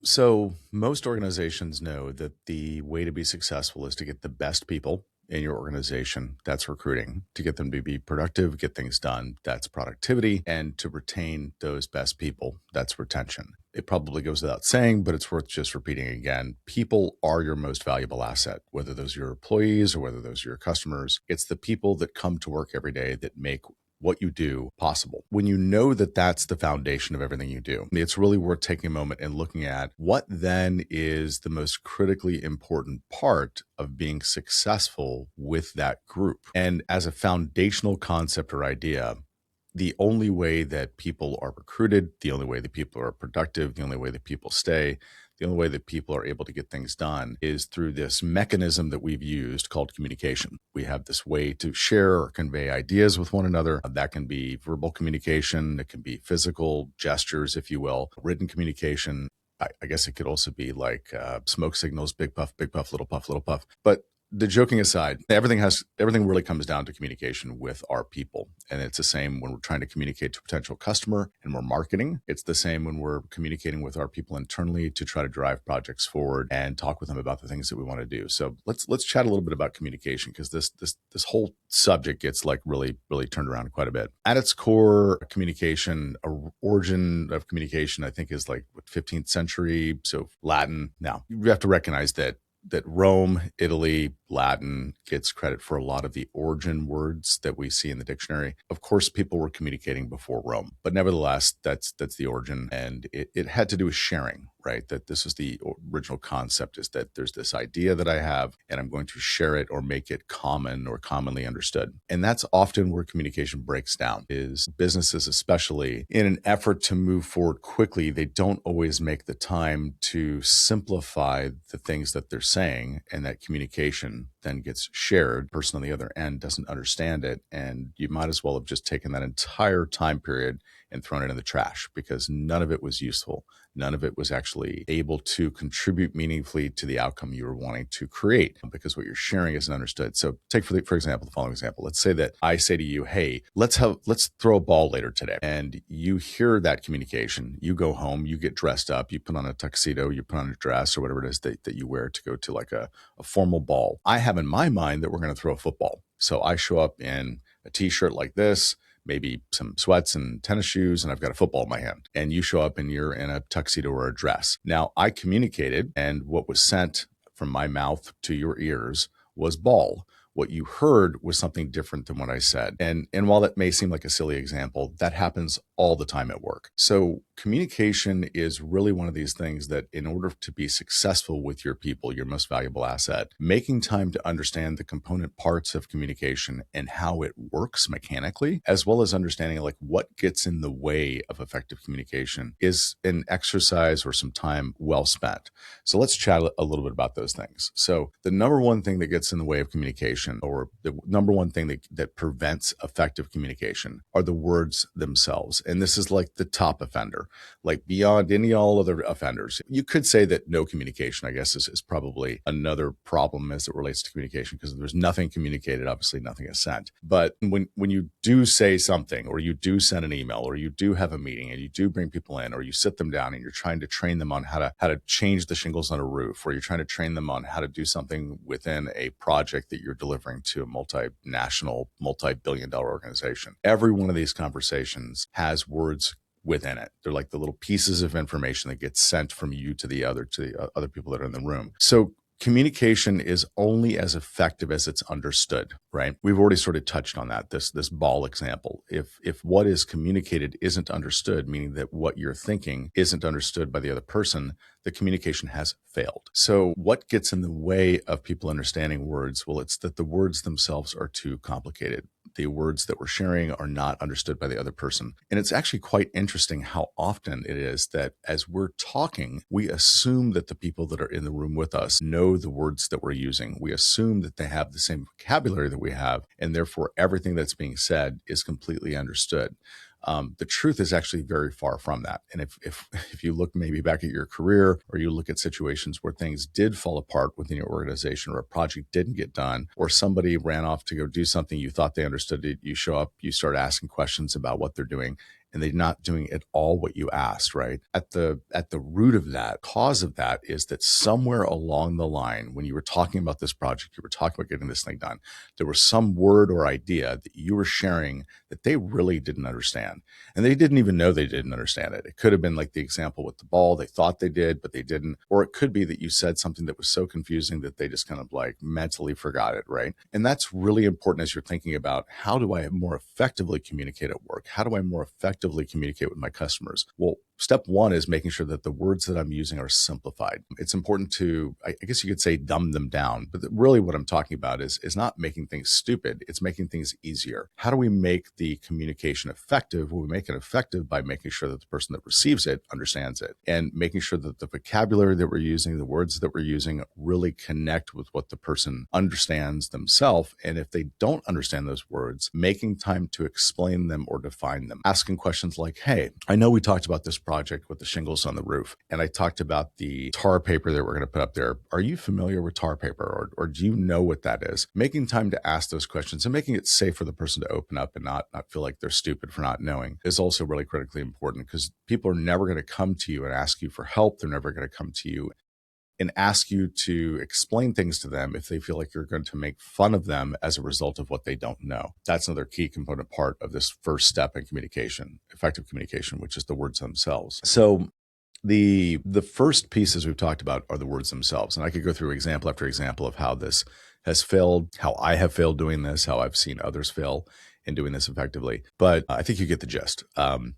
So, most organizations know that the way to be successful is to get the best people in your organization. That's recruiting. To get them to be productive, get things done. That's productivity. And to retain those best people, that's retention. It probably goes without saying, but it's worth just repeating again. People are your most valuable asset, whether those are your employees or whether those are your customers. It's the people that come to work every day that make what you do possible. When you know that that's the foundation of everything you do, it's really worth taking a moment and looking at what then is the most critically important part of being successful with that group. And as a foundational concept or idea, the only way that people are recruited, the only way that people are productive, the only way that people stay, the only way that people are able to get things done is through this mechanism that we've used called communication. We have this way to share or convey ideas with one another. That can be verbal communication, it can be physical gestures, if you will, written communication. I guess it could also be like smoke signals, big puff, little puff, little puff. But the joking aside, everything really comes down to communication with our people. And it's the same when we're trying to communicate to a potential customer and we're marketing. It's the same when we're communicating with our people internally to try to drive projects forward and talk with them about the things that we want to do. So let's chat a little bit about communication, because this whole subject gets like really turned around quite a bit. At its core, communication, origin of communication, I think is like 15th century, so Latin. Now you have to recognize that Rome, Italy, Latin gets credit for a lot of the origin words that we see in the dictionary. Of course, people were communicating before Rome, but nevertheless, that's the origin. And it had to do with sharing, right? That this is the original concept, is that there's this idea that I have and I'm going to share it or make it common or commonly understood. And that's often where communication breaks down, is businesses, especially in an effort to move forward quickly, they don't always make the time to simplify the things that they're saying, and that communication then gets shared. The person on the other end doesn't understand it, and you might as well have just taken that entire time period and thrown it in the trash, because none of it was useful. None of it was actually able to contribute meaningfully to the outcome you were wanting to create, because what you're sharing isn't understood. So take for example, the following example. Let's say that I say to you, hey, let's throw a ball later today. And you hear that communication, you go home, you get dressed up, you put on a tuxedo, you put on a dress or whatever it is that you wear to go to like a formal ball. I have in my mind that we're going to throw a football. So I show up in a t-shirt like this, maybe some sweats and tennis shoes, and I've got a football in my hand. And you show up and you're in a tuxedo or a dress. Now, I communicated, and what was sent from my mouth to your ears was ball. What you heard was something different than what I said. And while that may seem like a silly example, that happens all the time at work. So communication is really one of these things that, in order to be successful with your people, your most valuable asset, making time to understand the component parts of communication and how it works mechanically, as well as understanding like what gets in the way of effective communication, is an exercise or some time well spent. So let's chat a little bit about those things. So the number one thing that gets in the way of communication, or the number one thing that prevents effective communication, are the words themselves. And this is like the top offender, like beyond all other offenders. You could say that no communication, I guess, is probably another problem as it relates to communication, because there's nothing communicated, obviously nothing is sent. But when you do say something, or you do send an email, or you do have a meeting and you do bring people in, or you sit them down and you're trying to train them on how to change the shingles on a roof, or you're trying to train them on how to do something within a project that you're delivering to a multinational, multi-billion-dollar organization. Every one of these conversations has words within it. They're like the little pieces of information that get sent from you to the other people that are in the room. So communication is only as effective as it's understood, right? We've already sort of touched on that, this ball example. If what is communicated isn't understood, meaning that what you're thinking isn't understood by the other person, the communication has failed. So what gets in the way of people understanding words? Well, it's that the words themselves are too complicated. The words that we're sharing are not understood by the other person. And it's actually quite interesting how often it is that as we're talking, we assume that the people that are in the room with us know the words that we're using. We assume that they have the same vocabulary that we have, and therefore everything that's being said is completely understood. The truth is actually very far from that. And if you look maybe back at your career, or you look at situations where things did fall apart within your organization, or a project didn't get done, or somebody ran off to go do something, you thought they understood it, you show up, you start asking questions about what they're doing, and they're not doing at all what you asked, right? At the root of that, cause of that is that somewhere along the line, when you were talking about this project, you were talking about getting this thing done, there was some word or idea that you were sharing that they really didn't understand. And they didn't even know they didn't understand it. It could have been like the example with the ball. They thought they did, but they didn't. Or it could be that you said something that was so confusing that they just kind of like mentally forgot it, right? And that's really important as you're thinking about, how do I more effectively communicate at work? How do I more effectively communicate with my customers? Well, step one is making sure that the words that I'm using are simplified. It's important to, I guess you could say, dumb them down. But really what I'm talking about is not making things stupid. It's making things easier. How do we make the communication effective? Well, we make it effective by making sure that the person that receives it understands it, and making sure that the vocabulary that we're using, the words that we're using, really connect with what the person understands themselves. And if they don't understand those words, making time to explain them or define them. Asking questions like, hey, I know we talked about this project with the shingles on the roof, and I talked about the tar paper that we're going to put up there. Are you familiar with tar paper, or do you know what that is? Making time to ask those questions and making it safe for the person to open up and not feel like they're stupid for not knowing is also really critically important, because people are never going to come to you and ask you for help. They're never going to come to you and ask you to explain things to them if they feel like you're going to make fun of them as a result of what they don't know. That's another key component part of this first step in communication, effective communication, which is the words themselves. So the first pieces we've talked about are the words themselves. And I could go through example after example of how this has failed, how I have failed doing this, how I've seen others fail in doing this effectively. But I think you get the gist. And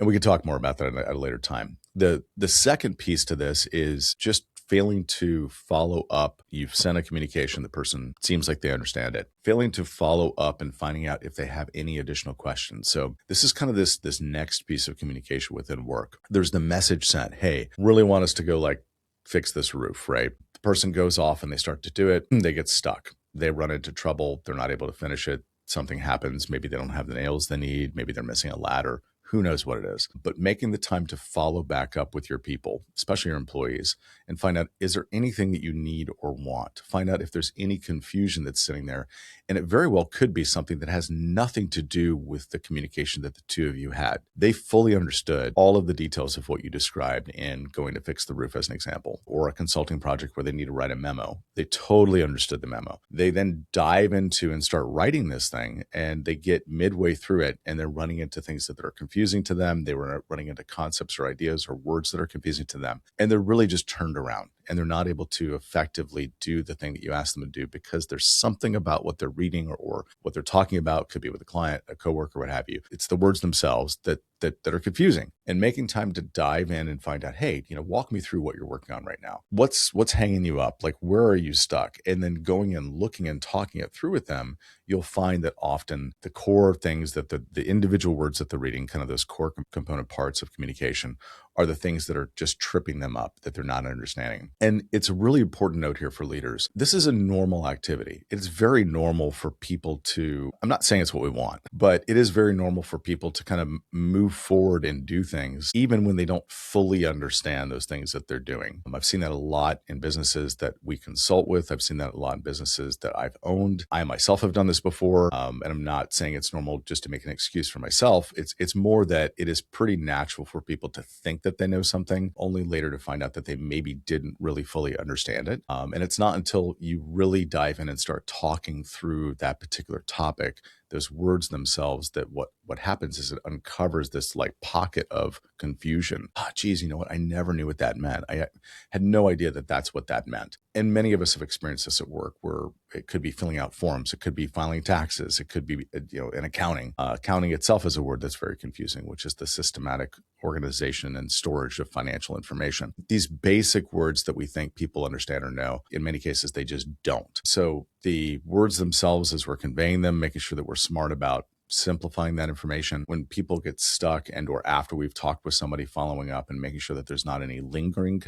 we can talk more about that at a later time. The second piece to this is just failing to follow up. You've sent a communication, the person seems like they understand it. Failing to follow up and finding out if they have any additional questions. So this is kind of this next piece of communication within work. There's the message sent, hey, really want us to go like fix this roof, right? The person goes off and they start to do it. They get stuck. They run into trouble. They're not able to finish it. Something happens. Maybe they don't have the nails they need. Maybe they're missing a ladder. Who knows what it is? But making the time to follow back up with your people, especially your employees, and find out, is there anything that you need or want? Find out if there's any confusion that's sitting there. And it very well could be something that has nothing to do with the communication that the two of you had. They fully understood all of the details of what you described in going to fix the roof, as an example, or a consulting project where they need to write a memo. They totally understood the memo. They then dive into and start writing this thing, and they get midway through it and they're running into things that are confusing to them. They were running into concepts or ideas or words that are confusing to them. And they're really just turned around, and they're not able to effectively do the thing that you asked them to do, because there's something about what they're reading or what they're talking about. Could be with a client, a coworker, what have you. It's the words themselves that are confusing, and making time to dive in and find out, hey, walk me through what you're working on right now. What's hanging you up? Like, where are you stuck? And then going and looking and talking it through with them, you'll find that often the core things that the individual words that they're reading, kind of those core component parts of communication, are the things that are just tripping them up, that they're not understanding. And it's a really important note here for leaders. This is a normal activity. It's very normal for people to, I'm not saying it's what we want, but it is very normal for people to kind of move forward and do things, even when they don't fully understand those things that they're doing. I've seen that a lot in businesses that we consult with. I've seen that a lot in businesses that I've owned. I myself have done this before. And I'm not saying it's normal just to make an excuse for myself. It's more that it is pretty natural for people to think that they know something, only later to find out that they maybe didn't really fully understand it. And it's not until you really dive in and start talking through that particular topic, those words themselves, that what happens is it uncovers this like pocket of confusion. Geez, you know what? I never knew what that meant. I had no idea that that's what that meant. And many of us have experienced this at work, where it could be filling out forms. It could be filing taxes. It could be, in accounting. Accounting itself is a word that's very confusing, which is the systematic organization and storage of financial information. These basic words that we think people understand or know, in many cases, they just don't. So the words themselves, as we're conveying them, making sure that we're smart about simplifying that information. When people get stuck, and or after we've talked with somebody, following up and making sure that there's not any lingering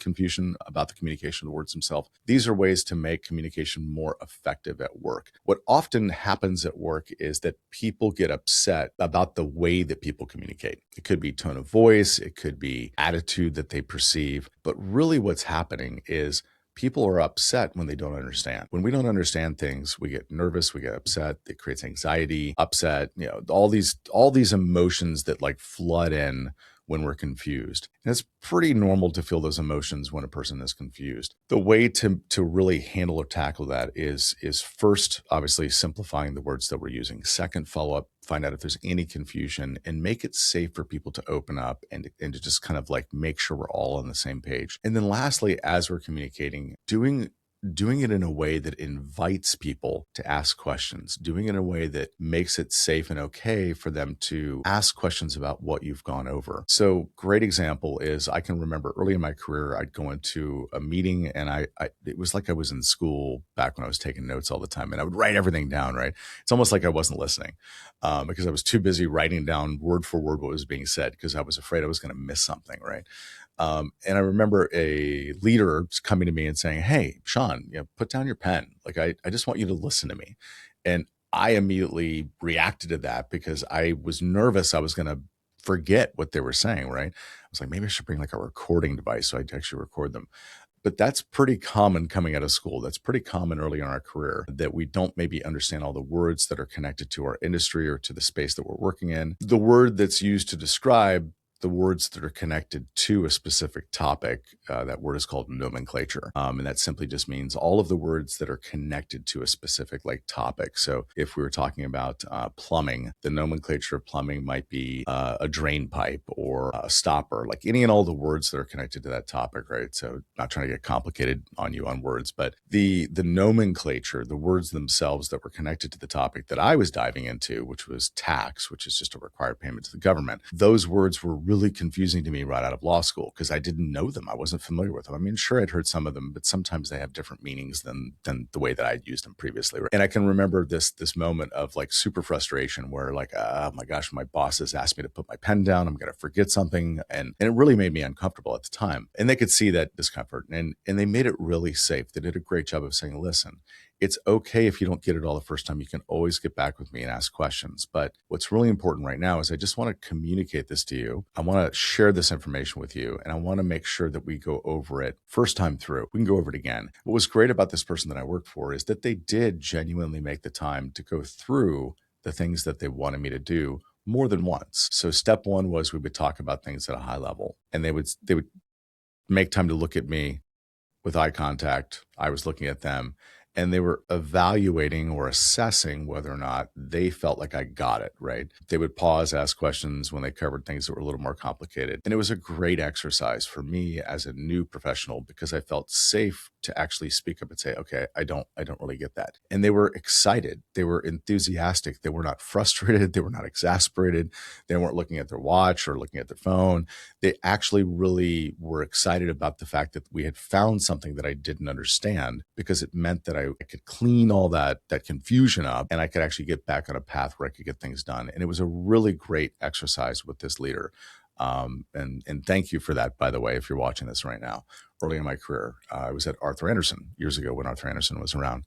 confusion about the communication of the words themselves. These are ways to make communication more effective at work. What often happens at work is that people get upset about the way that people communicate. It could be tone of voice, it could be attitude that they perceive, but really what's happening is people are upset when they don't understand. When we don't understand things, we get nervous, we get upset. It creates anxiety, upset, all these emotions that like flood in when we're confused. And it's pretty normal to feel those emotions when a person is confused. The way to really handle or tackle that is first, obviously, simplifying the words that we're using. Second, follow up, find out if there's any confusion, and make it safe for people to open up and to just kind of like make sure we're all on the same page. And then lastly, as we're communicating, doing it in a way that invites people to ask questions, doing it in a way that makes it safe and okay for them to ask questions about what you've gone over. So great example is I can remember early in my career, I'd go into a meeting and it was like I was in school back when I was taking notes all the time, and I would write everything down, right? It's almost like I wasn't listening because I was too busy writing down word for word what was being said because I was afraid I was going to miss something, right? And I remember a leader coming to me and saying, "Hey, Shon, put down your pen. Like, I just want you to listen to me." And I immediately reacted to that because I was nervous I was going to forget what they were saying, right? I was like, maybe I should bring like a recording device so I would actually record them. But that's pretty common coming out of school. That's pretty common early in our career that we don't maybe understand all the words that are connected to our industry or to the space that we're working in. The word that's used to describe the words that are connected to a specific topic, that word is called nomenclature. And that simply just means all of the words that are connected to a specific like topic. So if we were talking about plumbing, the nomenclature of plumbing might be a drain pipe or a stopper, like any and all the words that are connected to that topic, right? So not trying to get complicated on you on words, but the nomenclature, the words themselves that were connected to the topic that I was diving into, which was tax, which is just a required payment to the government, those words were really confusing to me right out of law school because I didn't know them. I wasn't familiar with them. I mean, sure, I'd heard some of them, but sometimes they have different meanings than the way that I'd used them previously. And I can remember this moment of like super frustration where like, oh my gosh, my boss has asked me to put my pen down. I'm going to forget something. And it really made me uncomfortable at the time. And they could see that discomfort and they made it really safe. They did a great job of saying, listen, it's okay if you don't get it all the first time. You can always get back with me and ask questions. But what's really important right now is I just want to communicate this to you. I want to share this information with you. And I want to make sure that we go over it first time through. We can go over it again. What was great about this person that I worked for is that they did genuinely make the time to go through the things that they wanted me to do more than once. So step one was we would talk about things at a high level, and they would make time to look at me with eye contact. I was looking at them, and they were evaluating or assessing whether or not they felt like I got it, right? They would pause, ask questions when they covered things that were a little more complicated. And it was a great exercise for me as a new professional because I felt safe to actually speak up and say, okay, I don't really get that. And they were excited. They were enthusiastic. They were not frustrated. They were not exasperated. They weren't looking at their watch or looking at their phone. They actually really were excited about the fact that we had found something that I didn't understand because it meant that I could clean all that confusion up and I could actually get back on a path where I could get things done. And it was a really great exercise with this leader. And thank you for that, by the way, if you're watching this right now. Early in my career, I was at Arthur Andersen years ago when Arthur Andersen was around.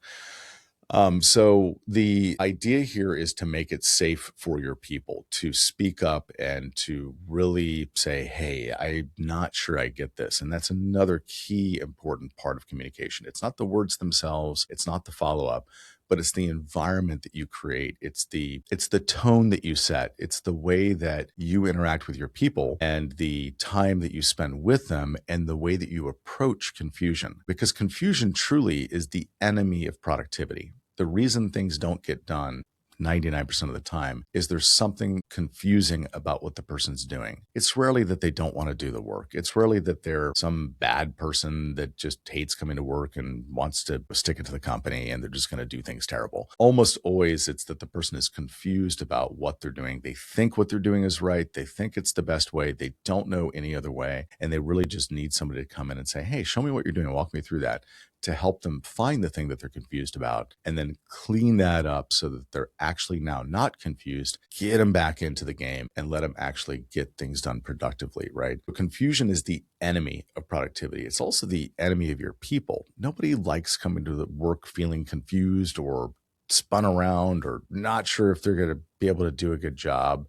So the idea here is to make it safe for your people to speak up and to really say, hey, I'm not sure I get this. And that's another key important part of communication. It's not the words themselves. It's not the follow-up, but it's the environment that you create. It's the tone that you set. It's the way that you interact with your people and the time that you spend with them and the way that you approach confusion, because confusion truly is the enemy of productivity. The reason things don't get done 99% of the time is there's something confusing about what the person's doing. It's rarely that they don't want to do the work. It's rarely that they're some bad person that just hates coming to work and wants to stick it to the company and they're just going to do things terrible. Almost always it's that the person is confused about what they're doing. They think what they're doing is right. They think it's the best way. They don't know any other way. And they really just need somebody to come in and say, hey, show me what you're doing. Walk me through that, to help them find the thing that they're confused about and then clean that up so that they're actually now not confused, get them back into the game and let them actually get things done productively, right? So confusion is the enemy of productivity. It's also the enemy of your people. Nobody likes coming to the work feeling confused or spun around or not sure if they're going to be able to do a good job.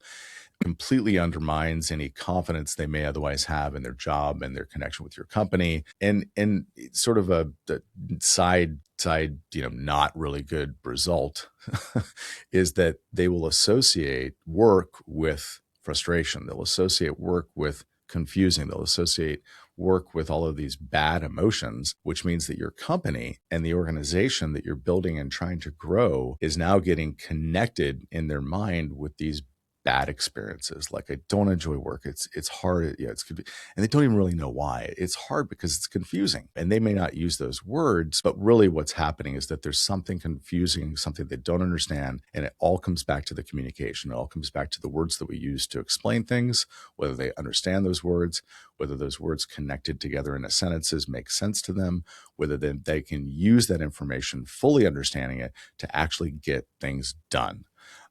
completely undermines any confidence they may otherwise have in their job and their connection with your company. And sort of a side, not really good result is that they will associate work with frustration. They'll associate work with confusing. They'll associate work with all of these bad emotions, which means that your company and the organization that you're building and trying to grow is now getting connected in their mind with these bad experiences. Like, I don't enjoy work. It's hard. Yeah, and they don't even really know why. It's hard because it's confusing, and they may not use those words, but really what's happening is that there's something confusing, something they don't understand, and it all comes back to the communication. It all comes back to the words that we use to explain things, whether they understand those words, whether those words connected together in a sentences make sense to them, whether they can use that information, fully understanding it, to actually get things done.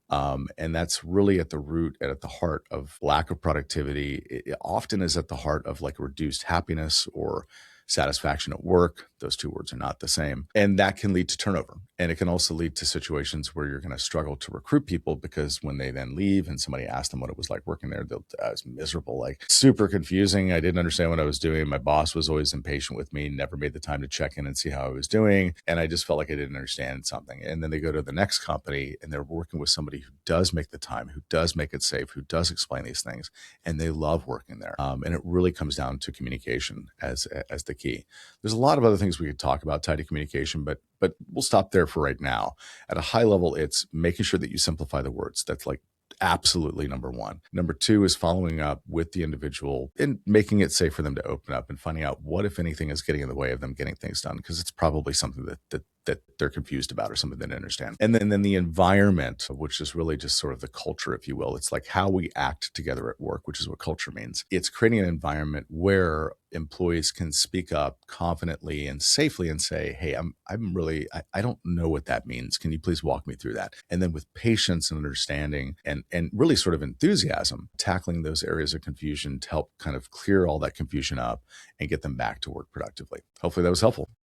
And that's really at the root and at the heart of lack of productivity. It often is at the heart of like reduced happiness or satisfaction at work. Those two words are not the same. And that can lead to turnover. And it can also lead to situations where you're going to struggle to recruit people, because when they then leave and somebody asks them what it was like working there, I was miserable, like super confusing. I didn't understand what I was doing. My boss was always impatient with me, never made the time to check in and see how I was doing. And I just felt like I didn't understand something. And then they go to the next company and they're working with somebody who does make the time, who does make it safe, who does explain these things. And they love working there. And it really comes down to communication as the key. There's a lot of other things we could talk about tied to communication, but we'll stop there for right now. At a high level, it's making sure that you simplify the words. That's like absolutely number one. Number two is following up with the individual and making it safe for them to open up and finding out what, if anything, is getting in the way of them getting things done, because it's probably something that they're confused about or something they don't understand. And then the environment, which is really just sort of the culture, if you will. It's like how we act together at work, which is what culture means. It's creating an environment where employees can speak up confidently and safely and say, hey, I don't know what that means. Can you please walk me through that? And then with patience and understanding and really sort of enthusiasm, tackling those areas of confusion to help kind of clear all that confusion up and get them back to work productively. Hopefully that was helpful.